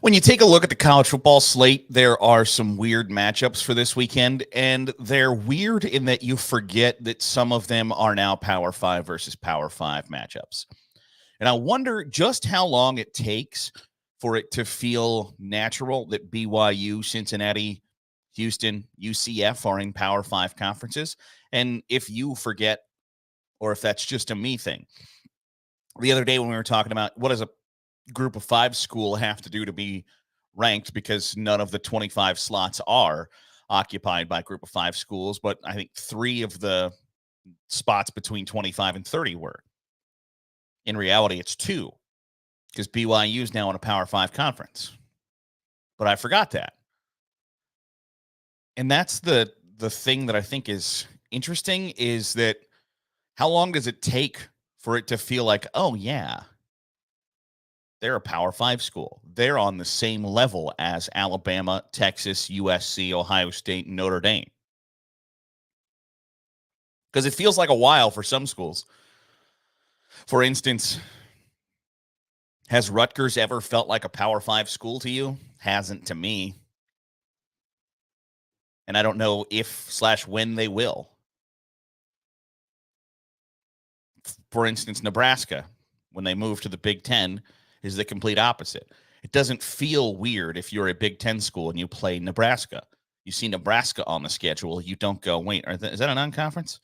When you take a look at the college football slate, there are some weird matchups for this weekend, and they're weird in that you forget that some of them are now Power 5 versus Power 5 matchups. And I wonder just how long it takes for it to feel natural that BYU, Cincinnati, Houston, UCF are in Power 5 conferences, and if you forget or if that's just a me thing. The other day when we were talking about what does a group of 5 school have to do to be ranked, because none of the 25 slots are occupied by group of 5 schools, but I think 3 of the spots between 25 and 30 were. In reality, it's 2 because BYU is now in a Power 5 conference. But I forgot that. And that's the thing that I think is interesting, is that how long does it take for it to feel like, oh, yeah, they're a Power 5 school. They're on the same level as Alabama, Texas, USC, Ohio State, and Notre Dame. Because it feels like a while for some schools. For instance, has Rutgers ever felt like a Power 5 school to you? Hasn't to me. And I don't know if/when they will. For instance, Nebraska, when they moved to the Big Ten, is the complete opposite. It doesn't feel weird if you're a Big Ten school and you play Nebraska. You see Nebraska on the schedule, you don't go, wait, is that a non-conference?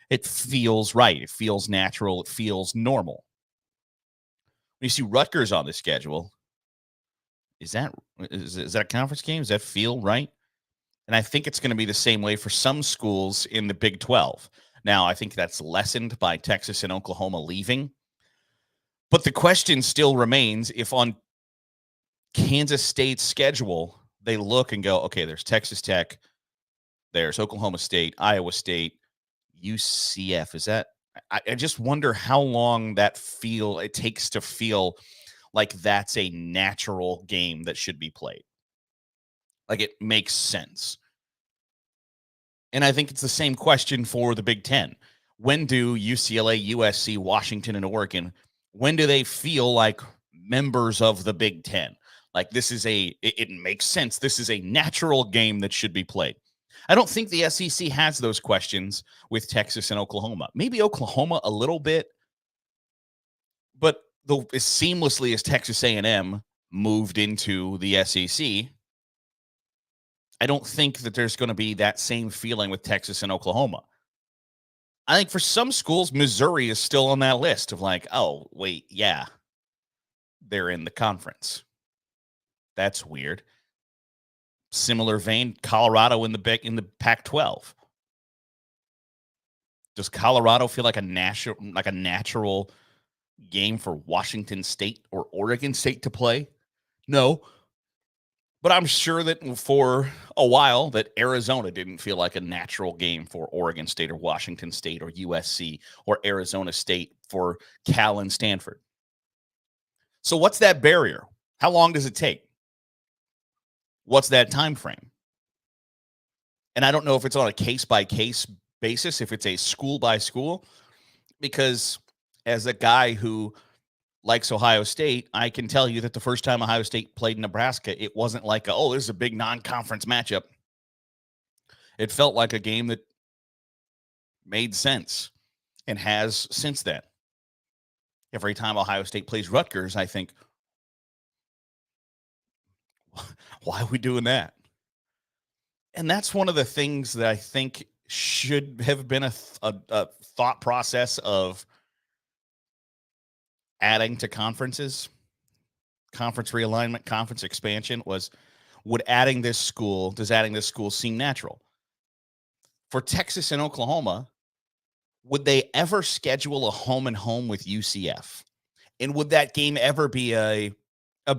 It feels right. It feels natural. It feels normal. When you see Rutgers on the schedule, is that a conference game? Does that feel right? And I think it's going to be the same way for some schools in the Big 12. Now, I think that's lessened by Texas and Oklahoma leaving. But the question still remains, if on Kansas State's schedule, they look and go, okay, there's Texas Tech, there's Oklahoma State, Iowa State, UCF. Is that? I just wonder how long it takes to feel like that's a natural game that should be played. Like it makes sense. And I think it's the same question for the Big Ten. When do UCLA, USC, Washington, and Oregon, when do they feel like members of the Big Ten? Like it makes sense. This is a natural game that should be played. I don't think the SEC has those questions with Texas and Oklahoma. Maybe Oklahoma a little bit, but as seamlessly as Texas A&M moved into the SEC, I don't think that there's going to be that same feeling with Texas and Oklahoma. I think for some schools, Missouri is still on that list of like, oh, wait, yeah, they're in the conference. That's weird. Similar vein, Colorado in the Pac-12. Does Colorado feel like a natural game for Washington State or Oregon State to play? No. But I'm sure that for a while that Arizona didn't feel like a natural game for Oregon State or Washington State or USC or Arizona State for Cal and Stanford. So what's that barrier? How long does it take? What's that time frame? And I don't know if it's on a case-by-case basis, if it's a school-by-school, because as a guy who likes Ohio State, I can tell you that the first time Ohio State played Nebraska, it wasn't like, this is a big non-conference matchup. It felt like a game that made sense and has since then. Every time Ohio State plays Rutgers, I think, why are we doing that? And that's one of the things that I think should have been a thought process of adding to conferences, conference realignment, conference expansion was, does adding this school seem natural? For Texas and Oklahoma, would they ever schedule a home and home with UCF? And would that game ever be a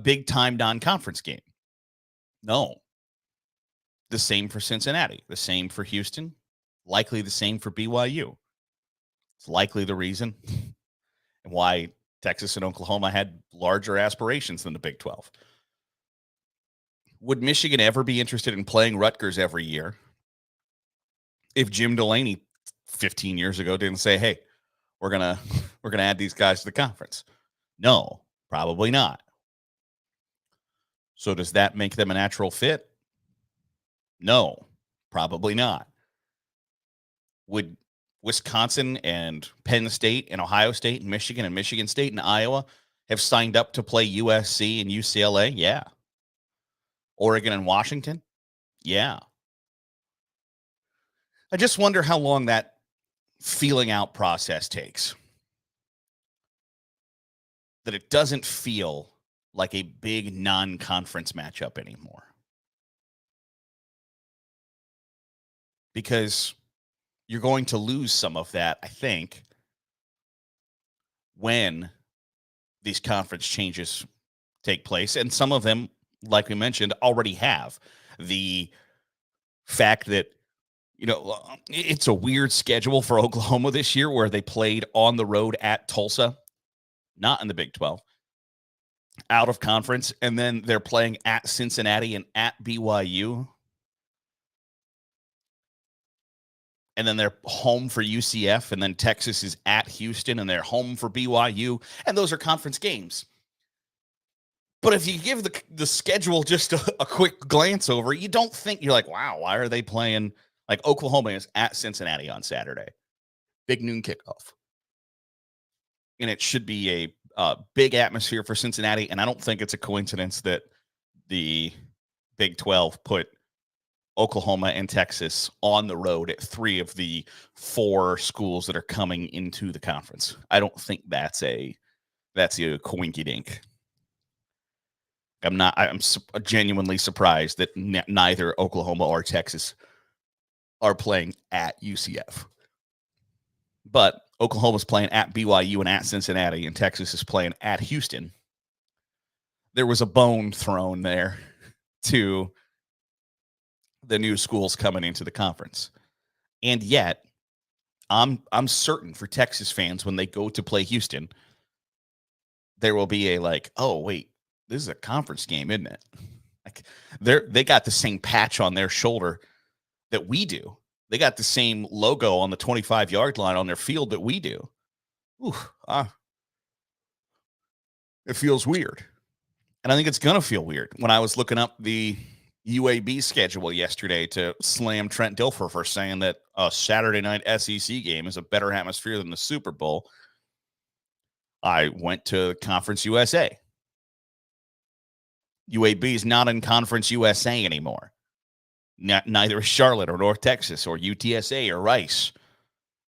big time non-conference game? No. The same for Cincinnati, the same for Houston, likely the same for BYU. It's likely the reason why Texas and Oklahoma had larger aspirations than the Big 12. Would Michigan ever be interested in playing Rutgers every year if Jim Delaney 15 years ago didn't say, hey, we're gonna add these guys to the conference? No, probably not. So does that make them a natural fit? No, probably not. Would Wisconsin and Penn State and Ohio State and Michigan State and Iowa have signed up to play USC and UCLA? Yeah. Oregon and Washington? Yeah. I just wonder how long that feeling out process takes. That it doesn't feel like a big non-conference matchup anymore. Because you're going to lose some of that, I think, when these conference changes take place. And some of them, like we mentioned, already have. The fact that, it's a weird schedule for Oklahoma this year where they played on the road at Tulsa, not in the Big 12, out of conference, and then they're playing at Cincinnati and at BYU. And then they're home for UCF, and then Texas is at Houston, and they're home for BYU, and those are conference games. But if you give the schedule just a quick glance over, you don't think, you're like, wow, why are they playing? Like Oklahoma is at Cincinnati on Saturday. Big noon kickoff. And it should be a big atmosphere for Cincinnati, and I don't think it's a coincidence that the Big 12 put Oklahoma and Texas on the road at 3 of the 4 schools that are coming into the conference. I don't think that's a coinky dink. I'm genuinely surprised that neither Oklahoma or Texas are playing at UCF. But Oklahoma's playing at BYU and at Cincinnati, and Texas is playing at Houston. There was a bone thrown there to the new schools coming into the conference. And yet, I'm certain for Texas fans, when they go to play Houston, there will be a like, oh, wait, this is a conference game, isn't it? Like they got the same patch on their shoulder that we do. They got the same logo on the 25-yard line on their field that we do. It feels weird. And I think it's going to feel weird. When I was looking up the UAB schedule yesterday to slam Trent Dilfer for saying that a Saturday night SEC game is a better atmosphere than the Super Bowl, I went to Conference USA. UAB is not in Conference USA anymore. Neither is Charlotte or North Texas or UTSA or Rice.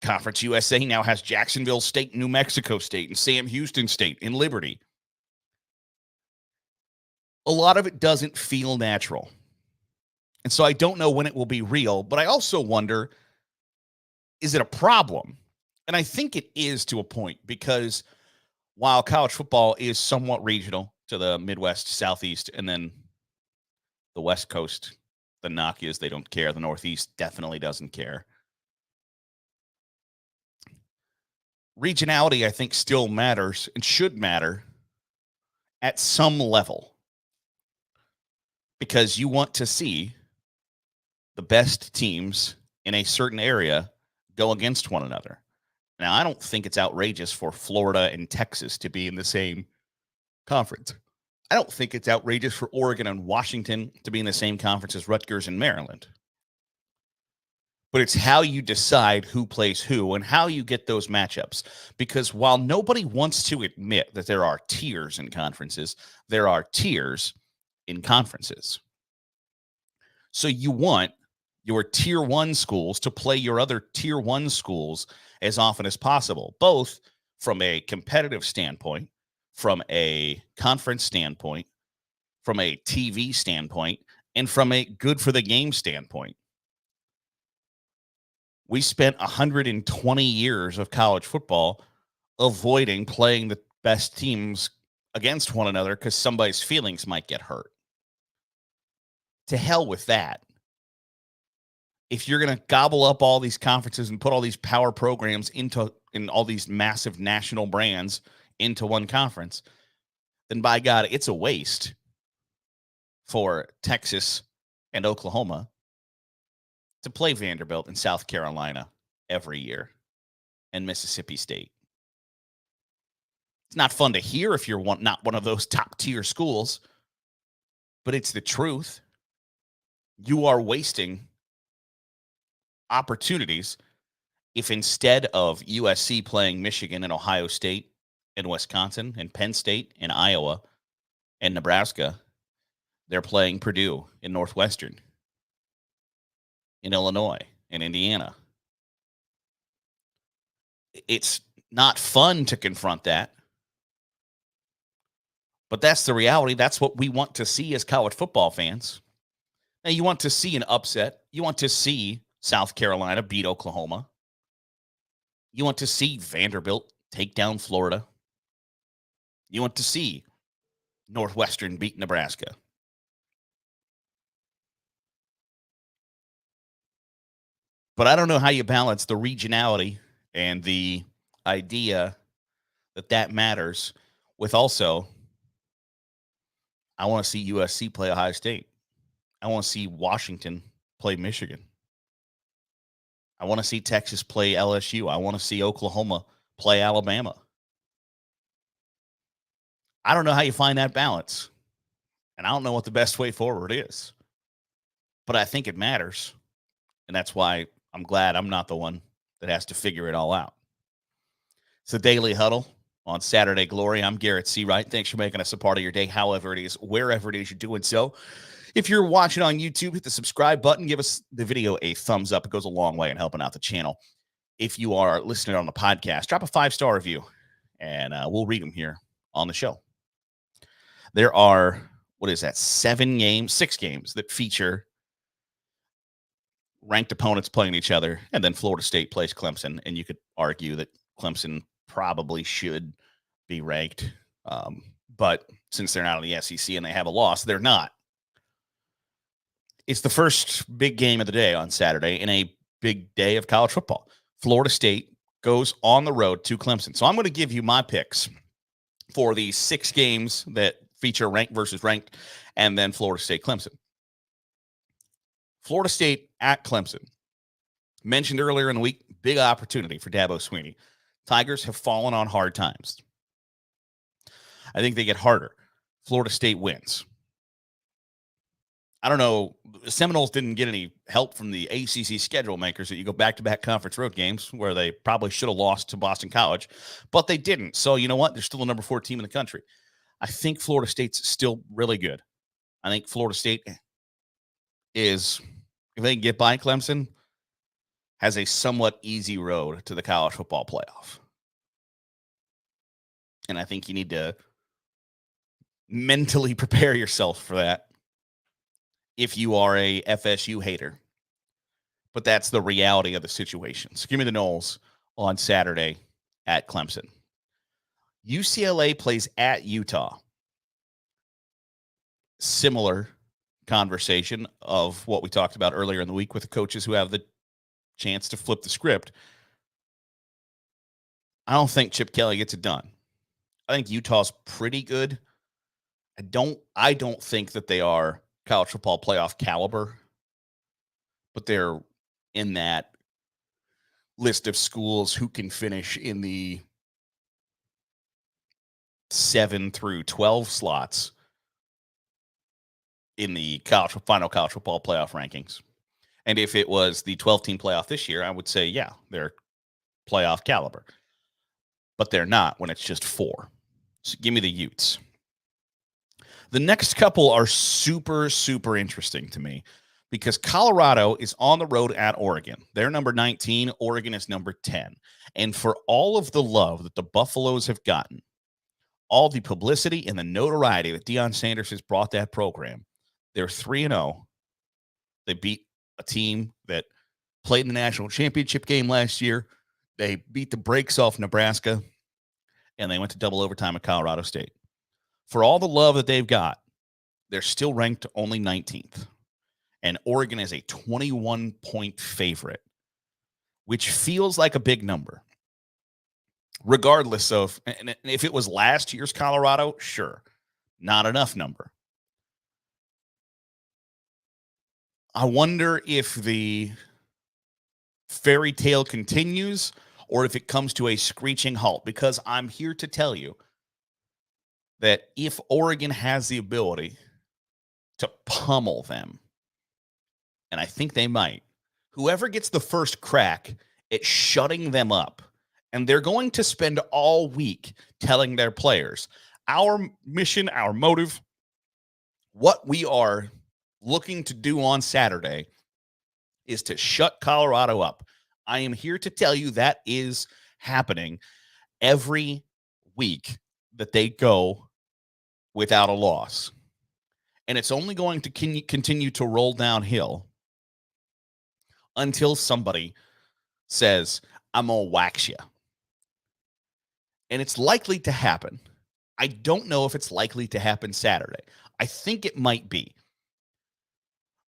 Conference USA now has Jacksonville State, New Mexico State, and Sam Houston State in Liberty. A lot of it doesn't feel natural. And so I don't know when it will be real, but I also wonder, is it a problem? And I think it is to a point, because while college football is somewhat regional to the Midwest, Southeast, and then the West Coast, the knock is they don't care. The Northeast definitely doesn't care. Regionality, I think, still matters and should matter at some level, because you want to see the best teams in a certain area go against one another. Now, I don't think it's outrageous for Florida and Texas to be in the same conference. I don't think it's outrageous for Oregon and Washington to be in the same conference as Rutgers and Maryland. But it's how you decide who plays who and how you get those matchups. Because while nobody wants to admit that there are tiers in conferences, there are tiers in conferences. So you want your tier 1 schools to play your other tier 1 schools as often as possible, both from a competitive standpoint, from a conference standpoint, from a TV standpoint, and from a good for the game standpoint. We spent 120 years of college football avoiding playing the best teams against one another because somebody's feelings might get hurt. To hell with that. If you're going to gobble up all these conferences and put all these power programs in all these massive national brands into one conference, then by God, it's a waste for Texas and Oklahoma to play Vanderbilt and South Carolina every year and Mississippi State. It's not fun to hear if you're not one of those top tier schools, but it's the truth. You are wasting opportunities if instead of USC playing Michigan and Ohio State and Wisconsin and Penn State and Iowa and Nebraska, they're playing Purdue in Northwestern, in Illinois, in Indiana. It's not fun to confront that, but that's the reality. That's what we want to see as college football fans. Now, you want to see an upset. You want to see South Carolina beat Oklahoma. You want to see Vanderbilt take down Florida. You want to see Northwestern beat Nebraska. But I don't know how you balance the regionality and the idea that matters with also, I want to see USC play Ohio State. I want to see Washington play Michigan. I want to see Texas play LSU. I want to see Oklahoma play Alabama. I don't know how you find that balance. And I don't know what the best way forward is. But I think it matters. And that's why I'm glad I'm not the one that has to figure it all out. It's the Daily Huddle on Saturday Glory. I'm Garrett Searight. Thanks for making us a part of your day, however it is, wherever it is you're doing so. If you're watching on YouTube, hit the subscribe button. Give us the video a thumbs up. It goes a long way in helping out the channel. If you are listening on the podcast, drop a 5-star review, and we'll read them here on the show. There are, 6 games that feature ranked opponents playing each other, and then Florida State plays Clemson, and you could argue that Clemson probably should be ranked, but since they're not in the SEC and they have a loss, they're not. It's the first big game of the day on Saturday in a big day of college football. Florida State goes on the road to Clemson. So I'm going to give you my picks for the 6 games that feature ranked versus ranked, and then Florida State, Clemson. Florida State at Clemson. Mentioned earlier in the week, big opportunity for Dabo Swinney. Tigers have fallen on hard times. I think they get harder. Florida State wins. I don't know. The Seminoles didn't get any help from the ACC schedule makers that you go back-to-back conference road games where they probably should have lost to Boston College, but they didn't. So you know what? They're still the number 4 team in the country. I think Florida State's still really good. I think Florida State is, if they can get by Clemson, has a somewhat easy road to the college football playoff. And I think you need to mentally prepare yourself for that if you are a FSU hater. But that's the reality of the situation. So give me the Noles on Saturday at Clemson. UCLA plays at Utah. Similar conversation of what we talked about earlier in the week with the coaches who have the chance to flip the script. I don't think Chip Kelly gets it done. I think Utah's pretty good. I don't think that they are college football playoff caliber, but they're in that list of schools who can finish in the 7 through 12 slots in the final college football playoff rankings. And if it was the 12-team playoff this year, I would say, yeah, they're playoff caliber. But they're not when it's just 4. So give me the Utes. The next couple are super, super interesting to me because Colorado is on the road at Oregon. They're number 19. Oregon is number 10. And for all of the love that the Buffaloes have gotten, all the publicity and the notoriety that Deion Sanders has brought that program, they're 3-0. They beat a team that played in the national championship game last year. They beat the brakes off Nebraska, and they went to double overtime at Colorado State. For all the love that they've got, they're still ranked only 19th. And Oregon is a 21-point favorite, which feels like a big number. Regardless of, and if it was last year's Colorado, sure, not enough number. I wonder if the fairy tale continues or if it comes to a screeching halt, because I'm here to tell you that if Oregon has the ability to pummel them. And I think they might. Whoever gets the first crack at shutting them up, and they're going to spend all week telling their players, our mission, our motive, what we are looking to do on Saturday is to shut Colorado up. I am here to tell you that is happening every week that they go without a loss. And it's only going to continue to roll downhill until somebody says, I'm going to wax you. And it's likely to happen. I don't know if it's likely to happen Saturday. I think it might be.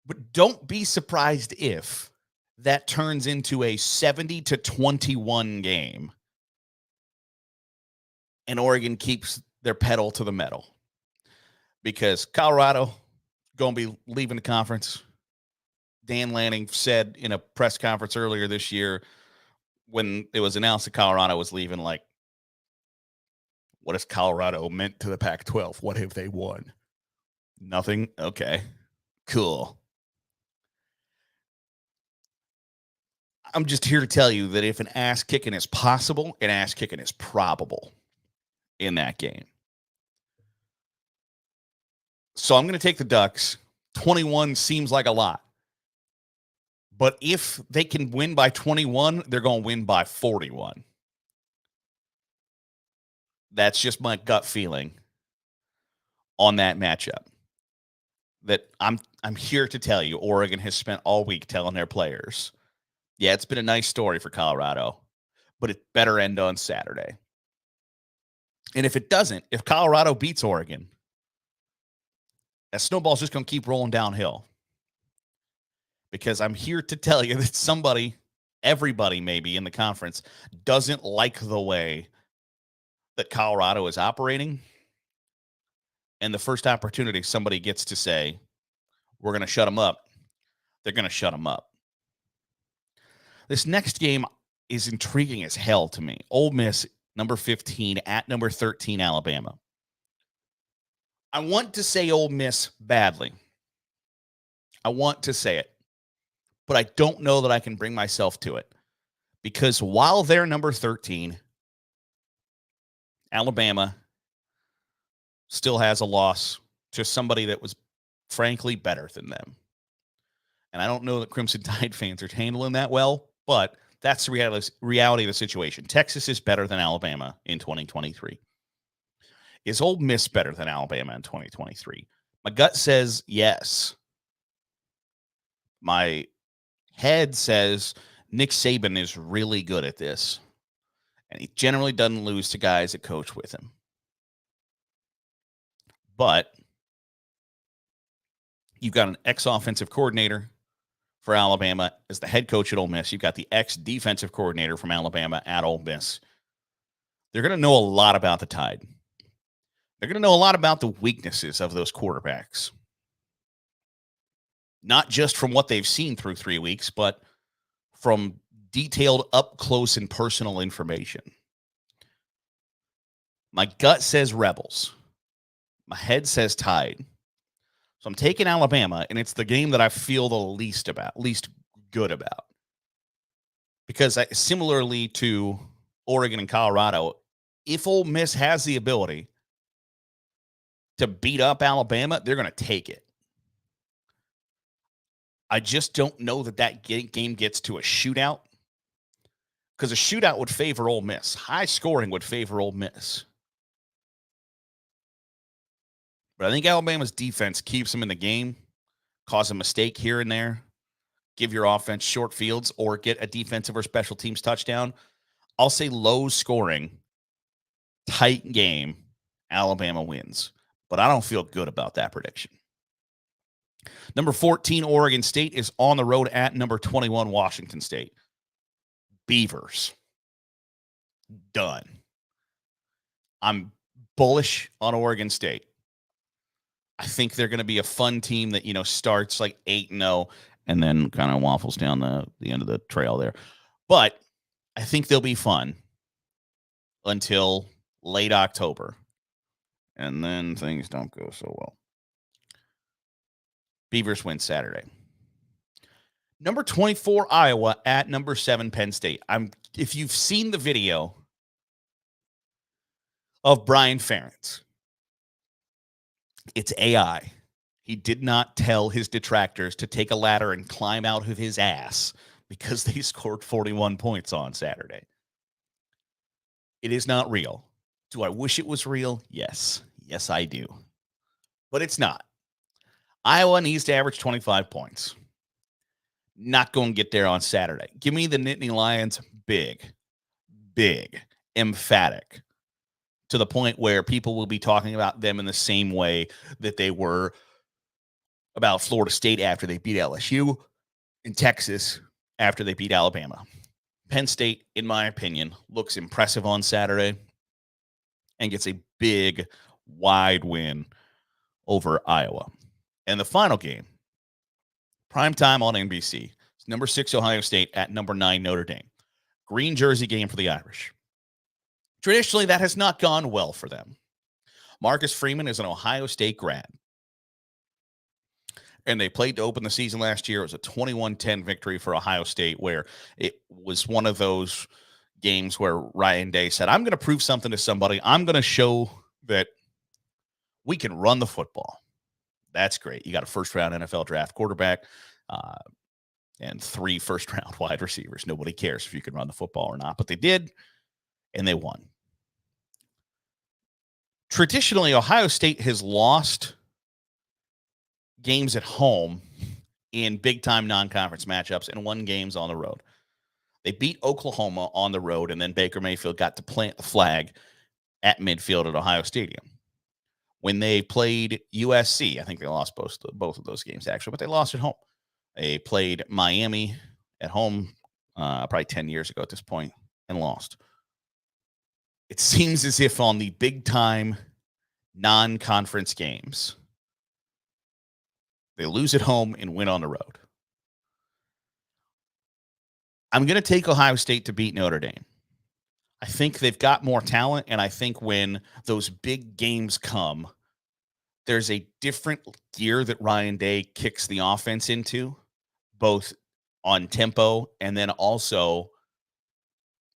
But don't be surprised if that turns into a 70-21 game and Oregon keeps their pedal to the metal. Because Colorado going to be leaving the conference. Dan Lanning said in a press conference earlier this year when it was announced that Colorado was leaving, like, what has Colorado meant to the Pac-12? What have they won? Nothing? Okay, cool. I'm just here to tell you that if an ass kicking is possible, an ass kicking is probable in that game. So I'm going to take the Ducks. 21 seems like a lot. But if they can win by 21, they're going to win by 41. That's just my gut feeling on that matchup. That I'm here to tell you, Oregon has spent all week telling their players, yeah, it's been a nice story for Colorado, but it better end on Saturday. And if it doesn't, if Colorado beats Oregon, that snowball's just going to keep rolling downhill. Because I'm here to tell you that somebody, everybody maybe in the conference, doesn't like the way that Colorado is operating. And the first opportunity somebody gets to say, we're going to shut them up, they're going to shut them up. This next game is intriguing as hell to me. Ole Miss, number 15, at number 13, Alabama. I want to say Ole Miss badly. I want to say it. But I don't know that I can bring myself to it. Because while they're number 13, Alabama still has a loss to somebody that was frankly better than them. And I don't know that Crimson Tide fans are handling that well, but that's the reality of the situation. Texas is better than Alabama in 2023. Is Ole Miss better than Alabama in 2023? My gut says yes. My head says Nick Saban is really good at this. And he generally doesn't lose to guys that coach with him. But you've got an ex-offensive coordinator for Alabama as the head coach at Ole Miss. You've got the ex-defensive coordinator from Alabama at Ole Miss. They're going to know a lot about the Tide. They're going to know a lot about the weaknesses of those quarterbacks. Not just from what they've seen through 3 weeks, but from detailed up-close and personal information. My gut says Rebels. My head says Tide. So I'm taking Alabama, and it's the game that I feel the least good about. Because similarly to Oregon and Colorado, if Ole Miss has the ability to beat up Alabama, they're going to take it. I just don't know that game gets to a shootout, because a shootout would favor Ole Miss. High scoring would favor Ole Miss. But I think Alabama's defense keeps them in the game, cause a mistake here and there, give your offense short fields, or get a defensive or special teams touchdown. I'll say low scoring, tight game, Alabama wins. But I don't feel good about that prediction. Number 14, Oregon State is on the road at number 21, Washington State. Beavers. Done. I'm bullish on Oregon State. I think they're going to be a fun team that, starts like 8-0 and then kind of waffles down the end of the trail there. But I think they'll be fun until late October. And then things don't go so well. Beavers win Saturday. Number 24, Iowa at number 7, Penn State. If you've seen the video of Brian Ferentz, it's AI. He did not tell his detractors to take a ladder and climb out of his ass because they scored 41 points on Saturday. It is not real. Do I wish it was real? Yes. Yes, I do. But it's not. Iowa needs to average 25 points. Not going to get there on Saturday. Give me the Nittany Lions big, emphatic, to the point where people will be talking about them in the same way that they were about Florida State after they beat LSU, and Texas after they beat Alabama. Penn State, in my opinion, looks impressive on Saturday and gets a big, wide win over Iowa. And the final game, primetime on NBC, it's number 6 Ohio State at number 9 Notre Dame. Green jersey game for the Irish. Traditionally, that has not gone well for them. Marcus Freeman is an Ohio State grad. And they played to open the season last year. It was a 21-10 victory for Ohio State, where it was one of those games where Ryan Day said, I'm going to prove something to somebody. I'm going to show that we can run the football. That's great. You got a first-round NFL draft quarterback and 3 first-round wide receivers. Nobody cares if you can run the football or not, but they did, and they won. Traditionally, Ohio State has lost games at home in big-time non-conference matchups and won games on the road. They beat Oklahoma on the road, and then Baker Mayfield got to plant the flag at midfield at Ohio Stadium. When they played USC, I think they lost both of those games, actually, but they lost at home. They played Miami at home probably 10 years ago at this point and lost. It seems as if on the big-time non-conference games, they lose at home and win on the road. I'm going to take Ohio State to beat Notre Dame. I think they've got more talent, and I think when those big games come, there's a different gear that Ryan Day kicks the offense into, both on tempo and then also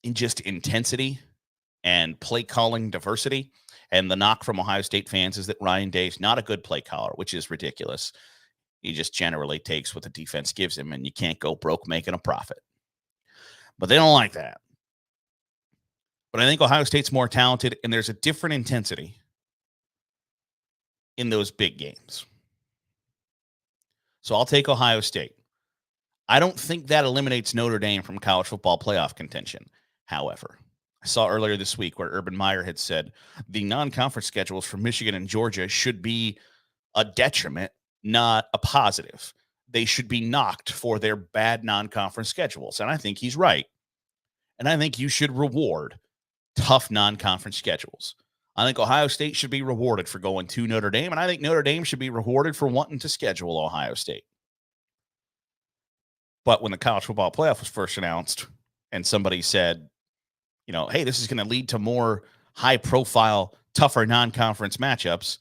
in just intensity and play calling diversity. And the knock from Ohio State fans is that Ryan Day's not a good play caller, which is ridiculous. He just generally takes what the defense gives him, and you can't go broke making a profit. But they don't like that. But I think Ohio State's more talented, and there's a different intensity in those big games. So I'll take Ohio State. I don't think that eliminates Notre Dame from college football playoff contention. However, I saw earlier this week where Urban Meyer had said the non-conference schedules for Michigan and Georgia should be a detriment, not a positive. They should be knocked for their bad non-conference schedules. And I think he's right. And I think you should reward tough non-conference schedules. I think Ohio State should be rewarded for going to Notre Dame, and I think Notre Dame should be rewarded for wanting to schedule Ohio State. But when the college football playoff was first announced and somebody said, hey, this is going to lead to more high-profile, tougher non-conference matchups,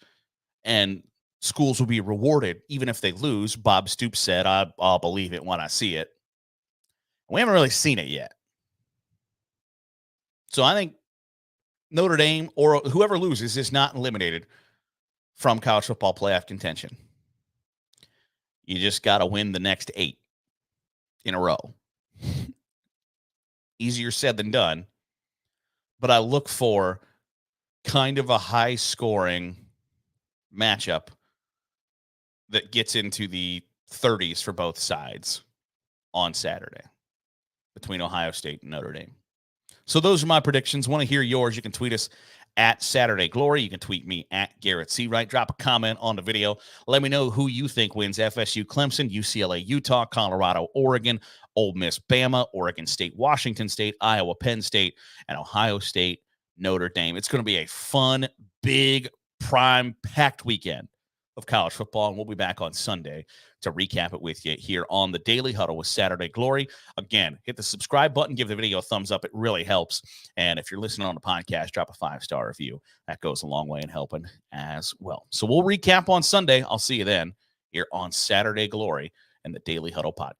and schools will be rewarded even if they lose, Bob Stoops said, I'll believe it when I see it. We haven't really seen it yet. So I think Notre Dame or whoever loses is not eliminated from college football playoff contention. You just got to win the next 8 in a row. Easier said than done. But I look for kind of a high-scoring matchup that gets into the 30s for both sides on Saturday between Ohio State and Notre Dame. So those are my predictions. Want to hear yours? You can tweet us at Saturday Glory. You can tweet me at Garrett Searight. Drop a comment on the video. Let me know who you think wins FSU, Clemson, UCLA, Utah, Colorado, Oregon, Ole Miss, Bama, Oregon State, Washington State, Iowa, Penn State, and Ohio State, Notre Dame. It's going to be a fun, big, prime, packed weekend of college football, and we'll be back on Sunday to recap it with you here on the Daily Huddle with Saturday Glory. Again, hit the subscribe button, give the video a thumbs up. It really helps. And if you're listening on the podcast, drop a 5-star review. That goes a long way in helping as well. So we'll recap on Sunday. I'll see you then. here on Saturday Glory and the Daily Huddle podcast.